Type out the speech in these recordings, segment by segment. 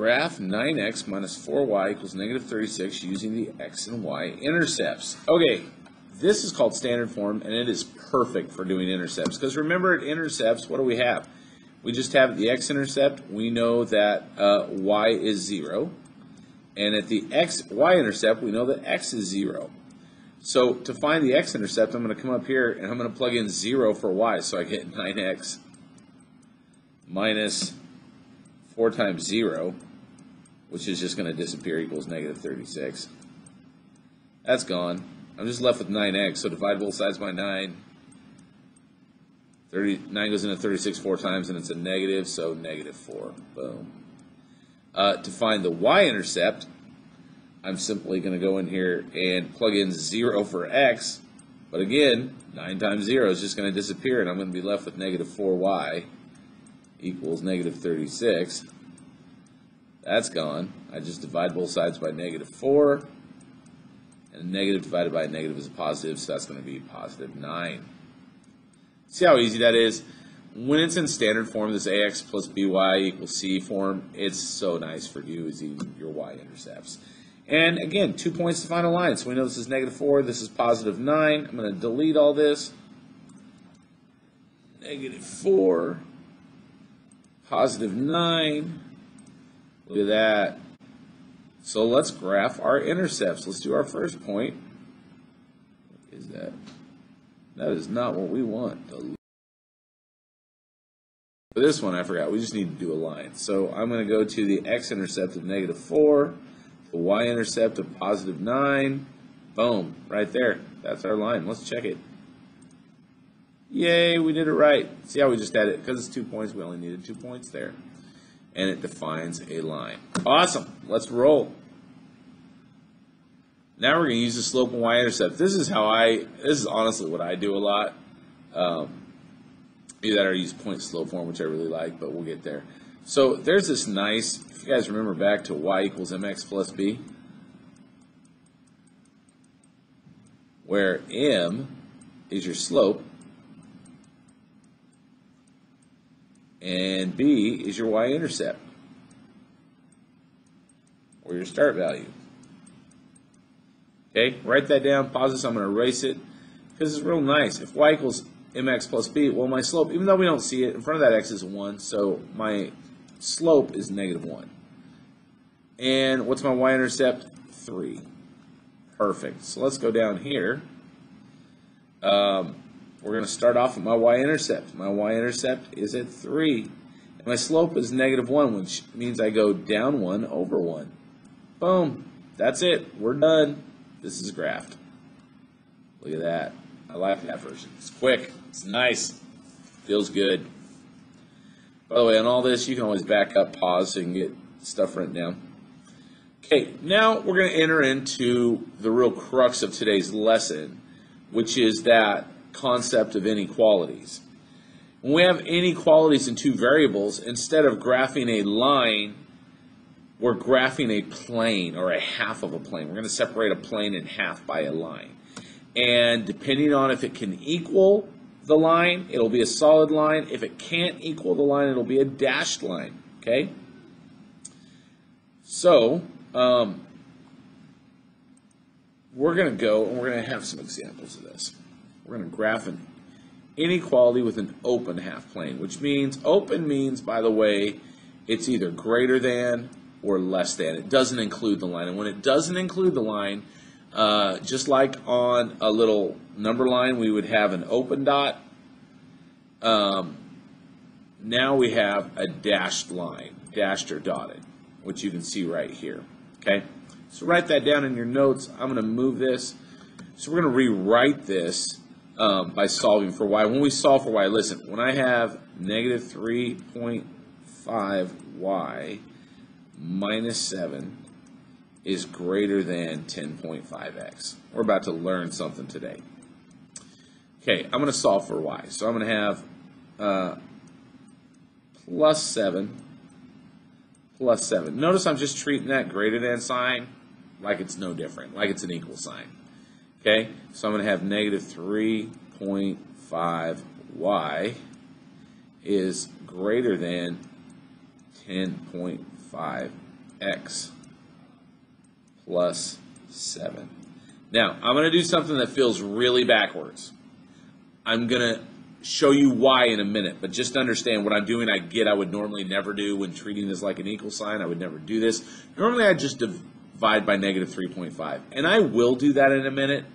graph 9x minus 4y equals negative 36 using the x and y intercepts. Okay, this is called standard form, and it is perfect for doing intercepts. Because remember, at intercepts, what do we have? We just have the x-intercept. We know that y is 0. And at the y-intercept, we know that x is 0. So to find the x-intercept, I'm going to come up here, and I'm going to plug in 0 for y. So I get 9x minus 4 times 0, which is just going to disappear, equals negative 36. That's gone. I'm just left with 9x, so divide both sides by 9. 9 goes into 36 4 times, and it's a negative, so negative 4. Boom. To find the y-intercept, I'm simply going to go in here and plug in 0 for x. But again, 9 times 0 is just going to disappear, and I'm going to be left with negative 4y equals negative 36. That's gone. I just divide both sides by negative 4. And a negative divided by a negative is a positive, so that's going to be positive 9. See how easy that is? When it's in standard form, this ax plus by equals c form, it's so nice for using your y-intercepts. And again, 2 points to find a line. So we know this is negative 4, this is positive 9. I'm going to delete all this. Negative 4, positive 9. Look at that. So let's graph our intercepts. Let's do our first point. What is that? That is not what we want. For this one, I forgot. We just need to do a line. So I'm going to go to the x-intercept of negative 4, the y-intercept of positive 9. Boom. Right there. That's our line. Let's check it. Yay, we did it right. See how we just had it? Because it's 2 points, we only needed 2 points there. And it defines a line. Awesome. Let's roll. Now we're going to use the slope and y-intercept. This is honestly what I do a lot. Either that or use point slope form, which I really like, but we'll get there. So there's this nice, if you guys remember back to y equals mx plus b, where m is your slope, and b is your y-intercept, or your start value. Okay, write that down, pause this, I'm going to erase it, because it's real nice. If y equals mx plus b, well, my slope, even though we don't see it, in front of that x is 1, so my slope is negative 1. And what's my y-intercept? 3. Perfect. So let's go down here. We're going to start off with my y-intercept. My y-intercept is at 3. And my slope is negative 1, which means I go down 1 over 1. Boom. That's it. We're done. This is graphed. Look at that. I like that version. It's quick. It's nice. Feels good. By the way, on all this, you can always back up, pause, so you can get stuff written down. Okay, now we're going to enter into the real crux of today's lesson, which is that concept of inequalities. When we have inequalities in two variables, instead of graphing a line, we're graphing a plane, or a half of a plane. We're going to separate a plane in half by a line. And depending on if it can equal the line, it'll be a solid line. If it can't equal the line, it'll be a dashed line. Okay? So, we're going to go and we're going to have some examples of this. We're going to graph an inequality with an open half plane, which means, open means, by the way, it's either greater than or less than. It doesn't include the line. And when it doesn't include the line, just like on a little number line, we would have an open dot. Now we have a dashed line, dashed or dotted, which you can see right here. Okay, so write that down in your notes. I'm going to move this. So we're going to rewrite this by solving for y. When we solve for y, listen, when I have negative 3.5y minus 7 is greater than 10.5x. We're about to learn something today. Okay, I'm going to solve for y. So I'm going to have plus 7 plus 7. Notice I'm just treating that greater than sign like it's no different, like it's an equal sign. Okay, so I'm going to have negative 3.5y is greater than 10.5x. x plus 7. Now, I'm going to do something that feels really backwards. I'm going to show you why in a minute, but just understand what I'm doing I would normally never do when treating this like an equal sign. I would never do this. Normally, I just divide by negative 3.5, and I will do that in a minute,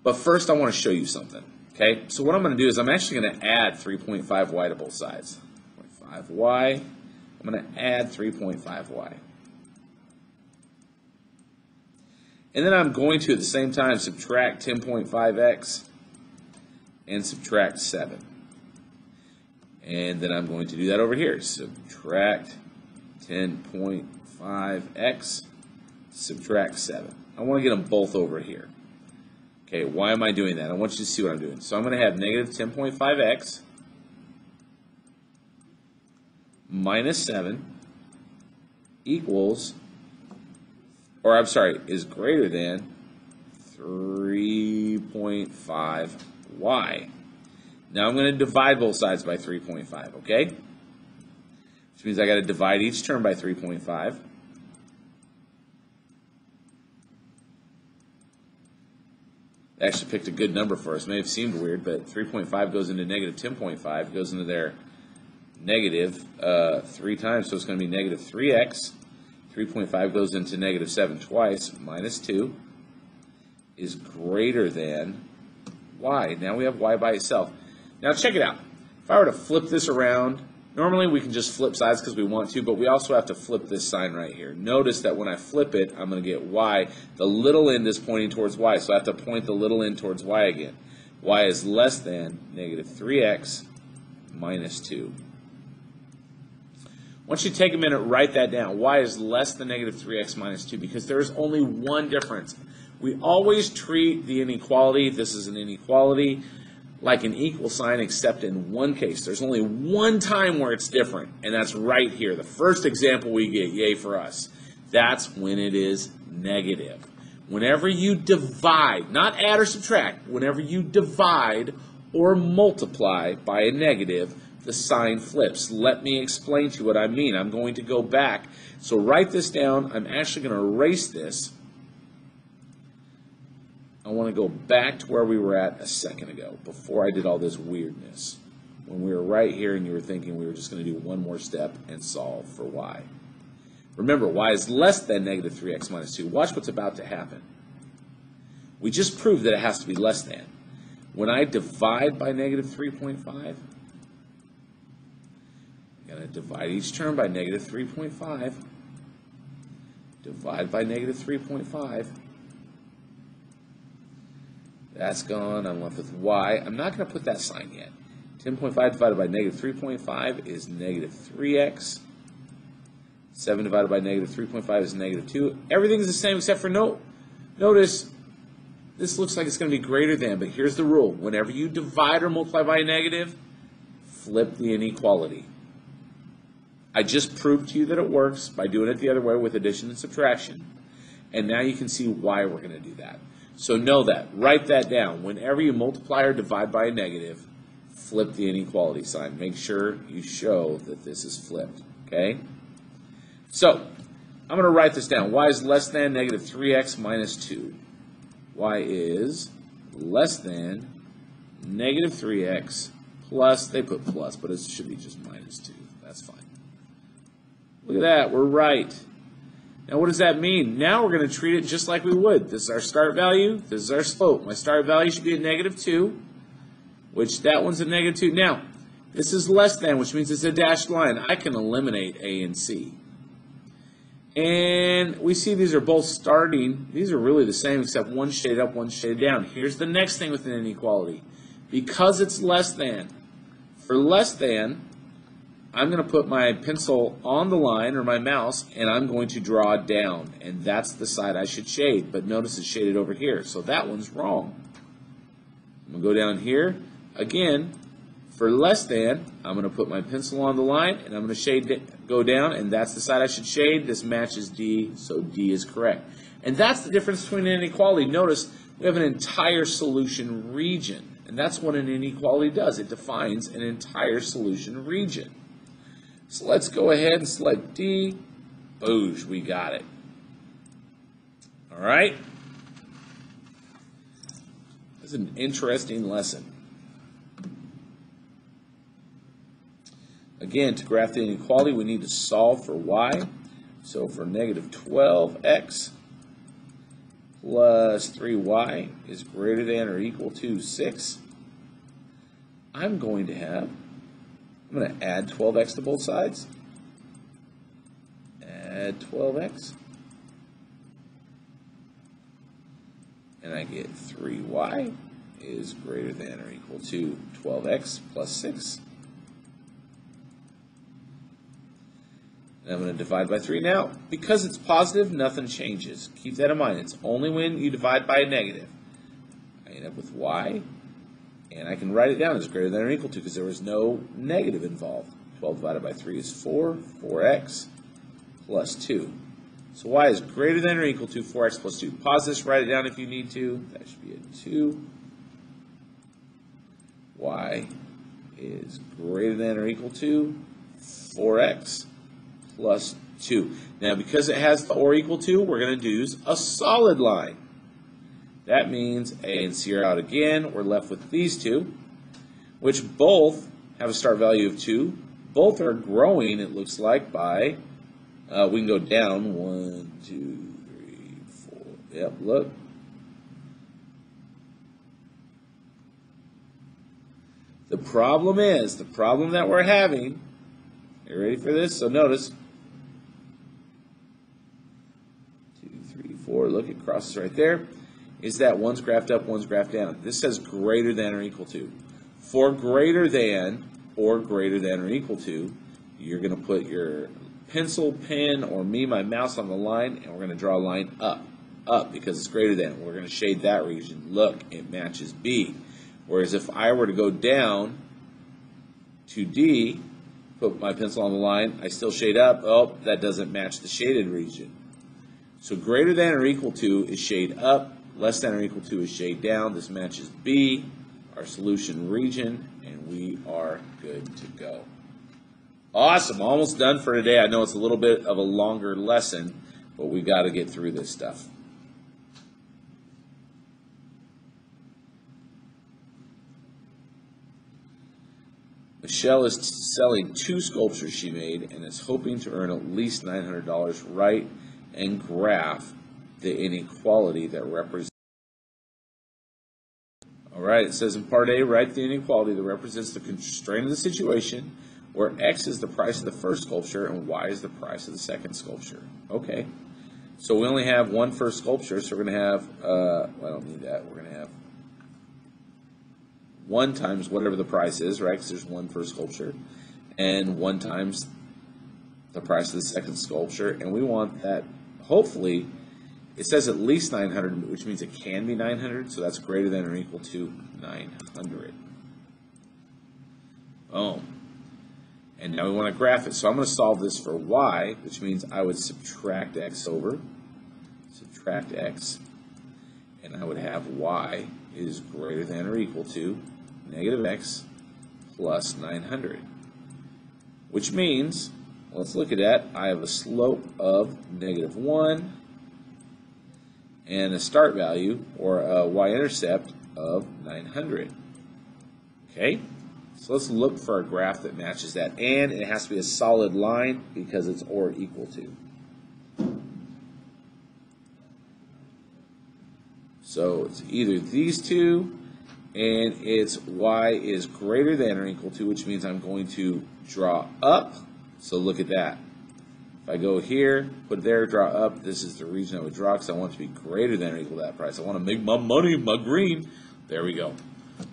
but first I want to show you something, okay? So what I'm going to do is I'm actually going to add 3.5y to both sides. 5y, I'm going to add 3.5y. And then I'm going to, at the same time, subtract 10.5x and subtract 7. And then I'm going to do that over here. Subtract 10.5x, subtract 7. I want to get them both over here. Okay, why am I doing that? I want you to see what I'm doing. So I'm going to have negative 10.5x minus 7 equals, or I'm sorry, is greater than 3.5y. Now I'm going to divide both sides by 3.5, okay? Which means I got to divide each term by 3.5. I actually picked a good number for us. It may have seemed weird, but 3.5 goes into negative 10.5, goes into there negative 3 times, so it's going to be negative 3x. 3.5 goes into negative 7 twice, minus 2 is greater than y. Now we have y by itself. Now check it out. If I were to flip this around, normally we can just flip sides because we want to, but we also have to flip this sign right here. Notice that when I flip it, I'm going to get y. The little end is pointing towards y, so I have to point the little end towards y again. Y is less than negative 3x minus 2. Once you take a minute, write that down. Y is less than negative 3x minus 2 because there is only one difference. We always treat the inequality, this is an inequality, like an equal sign except in one case. There's only one time where it's different, and that's right here. The first example we get, yay for us, that's when it is negative. Whenever you divide, not add or subtract, whenever you divide or multiply by a negative, the sign flips. Let me explain to you what I mean. I'm going to go back. So write this down. I'm actually going to erase this. I want to go back to where we were at a second ago, before I did all this weirdness. When we were right here and you were thinking we were just going to do one more step and solve for y. Remember, y is less than negative 3x minus 2. Watch what's about to happen. We just proved that it has to be less than. When I divide by negative 3.5, I'm going to divide each term by negative 3.5. Divide by negative 3.5. That's gone. I'm left with y. I'm not going to put that sign yet. 10.5 divided by negative 3.5 is negative 3x. 7 divided by negative 3.5 is negative 2. Everything's the same except for notice this looks like it's going to be greater than, but here's the rule. Whenever you divide or multiply by a negative, flip the inequality. I just proved to you that it works by doing it the other way with addition and subtraction. And now you can see why we're going to do that. So know that. Write that down. Whenever you multiply or divide by a negative, flip the inequality sign. Make sure you show that this is flipped. Okay? So, I'm going to write this down. Y is less than negative 3x minus 2. Y is less than negative 3x plus, they put plus, but it should be just minus 2. That's fine. Look at that. We're right. Now, what does that mean? Now we're going to treat it just like we would. This is our start value. This is our slope. My start value should be at negative 2, which that one's at negative 2. Now, this is less than, which means it's a dashed line. I can eliminate A and C. And we see these are both starting. These are really the same, except one shaded up, one shaded down. Here's the next thing with an inequality. Because it's less than, for less than, I'm going to put my pencil on the line, or my mouse, and I'm going to draw down. And that's the side I should shade. But notice it's shaded over here. So that one's wrong. I'm going to go down here. Again, for less than, I'm going to put my pencil on the line, and I'm going to go down, and that's the side I should shade. This matches D, so D is correct. And that's the difference between an inequality. Notice we have an entire solution region. And that's what an inequality does. It defines an entire solution region. So let's go ahead and select D, Boosh, we got it. All right. That's an interesting lesson. Again, to graph the inequality, we need to solve for y. So for negative 12x plus 3y is greater than or equal to 6, I'm going to add 12x to both sides. Add 12x. And I get 3y is greater than or equal to 12x plus 6. And I'm going to divide by 3. Now, because it's positive, nothing changes. Keep that in mind. It's only when you divide by a negative. I end up with y, and I can write it down as greater than or equal to because there was no negative involved. 12 divided by 3 is 4, 4x plus 2. So y is greater than or equal to 4x plus 2. Pause this, write it down if you need to. That should be a 2. Y is greater than or equal to 4x plus 2. Now, because it has the or equal to, we're going to use a solid line. That means A and C are out again. We're left with these two, which both have a start value of 2. Both are growing, it looks like, by, we can go down, 1, 2, 3, 4. Yep, look. The problem that we're having, you ready for this? So notice, 2, 3, 4, look, it crosses right there, is that one's graphed up, one's graphed down. This says greater than or equal to. For greater than or greater than or equal to, you're going to put your pencil, pen, or my mouse on the line, and we're going to draw a line up because it's greater than. We're going to shade that region. Look, it matches B. Whereas if I were to go down to D, put my pencil on the line, I still shade up. Oh, that doesn't match the shaded region. So greater than or equal to is shade up. Less than or equal to is shade down. This matches B, our solution region, and we are good to go. Awesome. Almost done for today. I know it's a little bit of a longer lesson, but we got to get through this stuff. Michelle is selling 2 sculptures she made and is hoping to earn at least $900. Write and graph the inequality that represents. All right, it says in part A, write the inequality that represents the constraint of the situation where X is the price of the first sculpture and Y is the price of the second sculpture. Okay, so we only have one first sculpture, so we're going to have, well, I don't need that, we're going to have 1 times whatever the price is, right, because there's one first sculpture, and 1 times the price of the second sculpture, and we want that, hopefully, it says at least 900, which means it can be 900, so that's greater than or equal to 900. Boom. And now we want to graph it. So I'm going to solve this for y, which means I would subtract x over, subtract x, and I would have y is greater than or equal to negative x plus 900, which means, let's look at that. I have a slope of negative 1 and a start value, or a y-intercept, of 900. Okay? So let's look for a graph that matches that. And it has to be a solid line because it's or equal to. So it's either these two, and it's y is greater than or equal to, which means I'm going to draw up. So look at that. If I go here, put it there, draw up, this is the region I would draw because I want it to be greater than or equal to that price. I want to make my money, my green. There we go.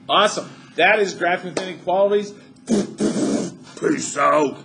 Awesome. That is graphing with inequalities. Peace out.